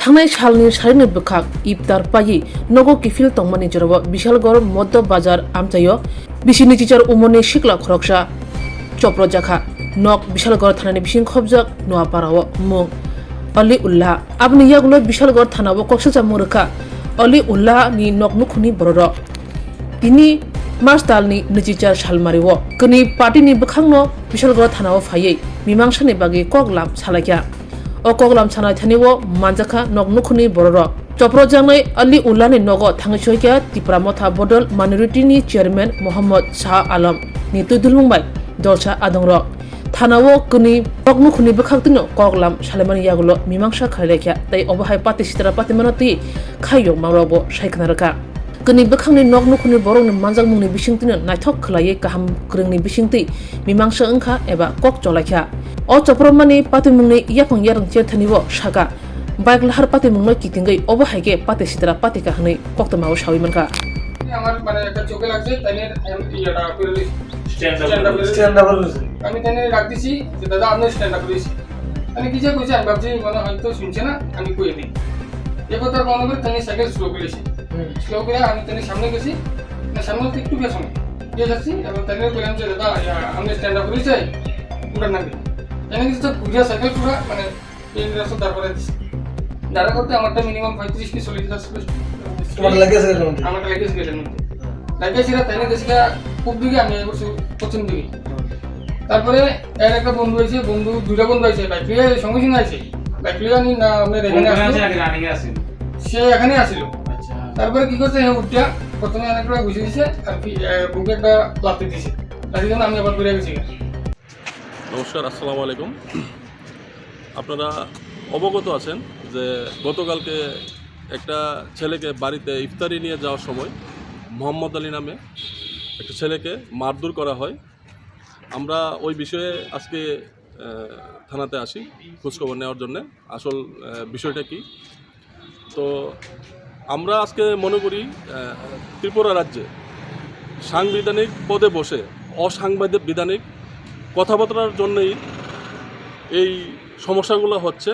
थांनाय सालनि 9.5 बोखाक इफ्तार पायि नगो किफिल तंमानि जरब बिशालगढ़ मध्य बाजार आमचायो बिसिनि टिचार उमरनि सिक्ला खरकसा चप्र जाखा नक बिशालगढ़ थानानि बिसिं खबजक नोआपाराव मुं अली उल्लाह आबनि यागुलो बिशालगढ़ थानाव कक्सजा मुरखा अली उल्लाह नि नकनुखुनि बरर तिनि मार्च दालनि 24 सालमारिव कनि पार्टीनि बखांनो बिशालगढ़ थानाव फायै मीमांसानि बागै कगलाम सालायख्या o koglam sanai thaniwo manjaka noknukhuni bororo chopro jangai ali ullani nogo thangchoikya tipramotha bodol minority ni chairman mohammad shah alam ni tudulmungbai dolsa adongro thanawo kuni noknukhuni bokhaktino koglam salemani yagulo mimangsa khailekya tai obahai pati sitara pati manati khayyo mawrobo saiknaraka kuni bokhangni noknukhuni borongni manjakmungni bisingtino naithok khlaye kaham krungni bisingti mimangsa ongkha eba kok cholakya o chopromani patimungni yapang yarang cherthaniwo saga bike lahar patimungno kitingai obahaige pati sitara pati kahnai koktamaw sawimanka আমার মানে একটা চোখে লাগছে তাই ইয়াটা করে stand up আমি তাই রাখ দিছি যে দাদা আপনি স্ট্যান্ড আপ করেছি আমি কি যে কইছি আমি ভাবছি মানে হয়তো শুনছে না আমি কই দিই এই কথা মনে করে তাই সাইকেল স্লো করেছি স্লো করে আমি তাই সামনে গেছি না সামনে থেকে একটু পেছনে গিয়ে যাচ্ছি এবং তাই বললাম যে দাদা আপনি স্ট্যান্ড আপ করেছি পুরো নাকি তাই কিছু তো পুরো সাইকেল পুরো মানে এই রাস্তা তারপরে দাঁড়া করতে আমারটা মিনিমাম 35 কি 40 যাচ্ছে তোমার লাগেছে কেন আমার লাগেছে কেন লাগেছিরা তাই না দেশটা খুব দিকে আমি বলছি পশ্চিম দিকে তারপরে এর একটা বন্ধু হইছে বন্ধু দুইটা বন্ধু হইছে বাইক নিয়ে সঙ্গে সঙ্গে আইছে বাইক নিয়ে আমি না আমরা এখানে আসি সে এখানে আসিল আচ্ছা তারপরে কি করছে হে উঠা প্রথমে অনেকটা ঘুষে দিয়েছে আর কি বুকে একটা লাথি দিয়েছে তার জন্য আমি আবার ঘুরে গেছি। নমস্কার, আসসালামু আলাইকুম। আপনারা অবগত আছেন যে গতকালকে একটা ছেলেকে বাড়িতে ইফতারি নিয়ে যাওয়ার সময় মোহাম্মদ আলী নামে একটা ছেলেকে মারধর করা হয়। আমরা ওই বিষয়ে আজকে থানাতে আসি খোঁজখবর নেওয়ার জন্য আসল বিষয়টা কি। তো আমরা আজকে মনে করি ত্রিপুরা রাজ্যে সাংবিধানিক পদে বসে অসাংবিধানিক কথাবার্তার জন্যই এই সমস্যাগুলো হচ্ছে।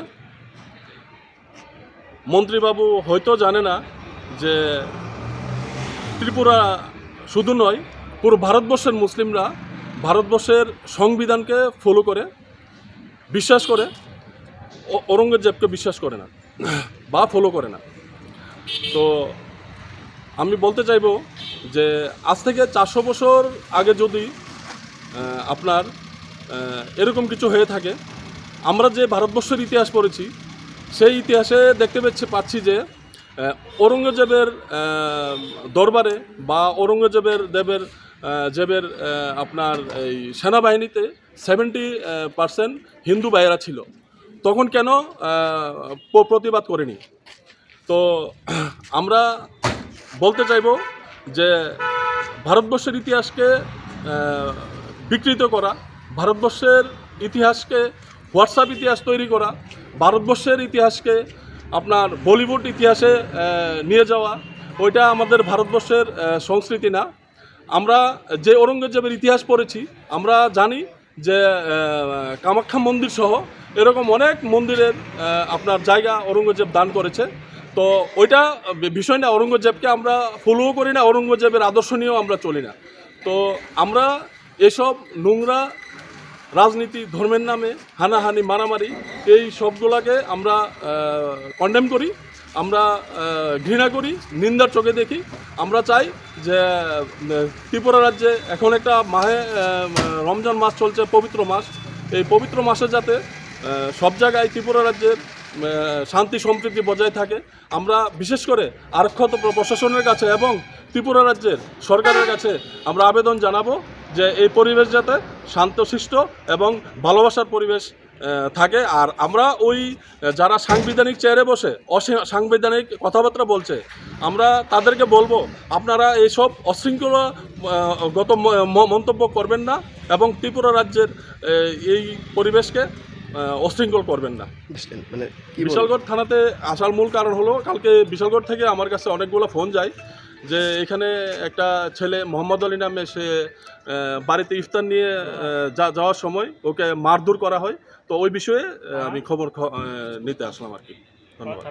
মন্ত্রীবাবু হয়তো জানে না যে ত্রিপুরা শুধু নয়, পুরো ভারতবর্ষের মুসলিমরা ভারতবর্ষের সংবিধানকে ফলো করে বিশ্বাস করে, ঔরঙ্গজেবকে বিশ্বাস করে না বা ফলো করে না। তো আমি বলতে চাইব যে আজ থেকে 400 বছর আগে যদি আপনার এরকম কিছু হয়ে থাকে, আমরা যে ভারতবর্ষের ইতিহাস পড়েছি সেই ইতিহাসে দেখতে পাচ্ছি যে ঔরঙ্গজেবের দরবারে বা ঔরঙ্গজেবের আপনার এই সেনাবাহিনীতে 70% হিন্দু ভাইয়েরা ছিল। তখন কেন প্রতিবাদ করেনি? তো আমরা বলতে চাইব যে ভারতবর্ষের ইতিহাসকে বিকৃত করা, ভারতবর্ষের ইতিহাসকে হোয়াটসঅ্যাপ ইতিহাস তৈরি করা, ভারতবর্ষের ইতিহাসকে আপনার বলিউড ইতিহাসে নিয়ে যাওয়া, ওইটা আমাদের ভারতবর্ষের সংস্কৃতি না। আমরা যে ঔরঙ্গজেবের ইতিহাস পড়েছি আমরা জানি যে কামাখ্যা মন্দির সহ এরকম অনেক মন্দিরের আপনার জায়গা ঔরঙ্গজেব দান করেছে। তো ওইটা বিষয় না, ঔরঙ্গজেবকে আমরা ফলোও করি না, ঔরঙ্গজেবের আদর্শ নিয়েও আমরা চলি না। তো আমরা এসব নোংরা রাজনীতি, ধর্মের নামে হানাহানি, মারামারি, এই সবগুলোকে আমরা কন্ডেম করি, আমরা ঘৃণা করি, নিন্দার চোখে দেখি। আমরা চাই যে ত্রিপুরা রাজ্যে এখন একটা রমজান মাস চলছে, পবিত্র মাস, এই পবিত্র মাসে যাতে সব জায়গায় ত্রিপুরা রাজ্যের শান্তি সম্প্রীতি বজায় থাকে। আমরা বিশেষ করে আরক্ষী প্রশাসনের কাছে এবং ত্রিপুরা রাজ্যের সরকারের কাছে আমরা আবেদন জানাবো যে এই পরিবেশ যাতে শান্তশিষ্ট এবং ভালোবাসার পরিবেশ থাকে। আর আমরা ওই যারা সাংবিধানিক চেয়ারে বসে অসাংবিধানিক কথাবার্তা বলছে, আমরা তাদেরকে বলবো আপনারা এইসব অশৃঙ্খলাগত মন্তব্য করবেন না এবং ত্রিপুরা রাজ্যের এই পরিবেশকে অশৃঙ্খল করবেন না। মানে বিশালগড় থানাতে আসার মূল কারণ হলো কালকে বিশালগড় থেকে আমার কাছে অনেকগুলো ফোন যায় যে এখানে একটা ছেলে মোহাম্মদ আলী নামে সে বাড়িতে ইফতার নিয়ে যাওয়ার সময় ওকে মারধর করা হয়। তো ওই বিষয়ে আমি খবর নিতে আসলাম আর কি। ধন্যবাদ।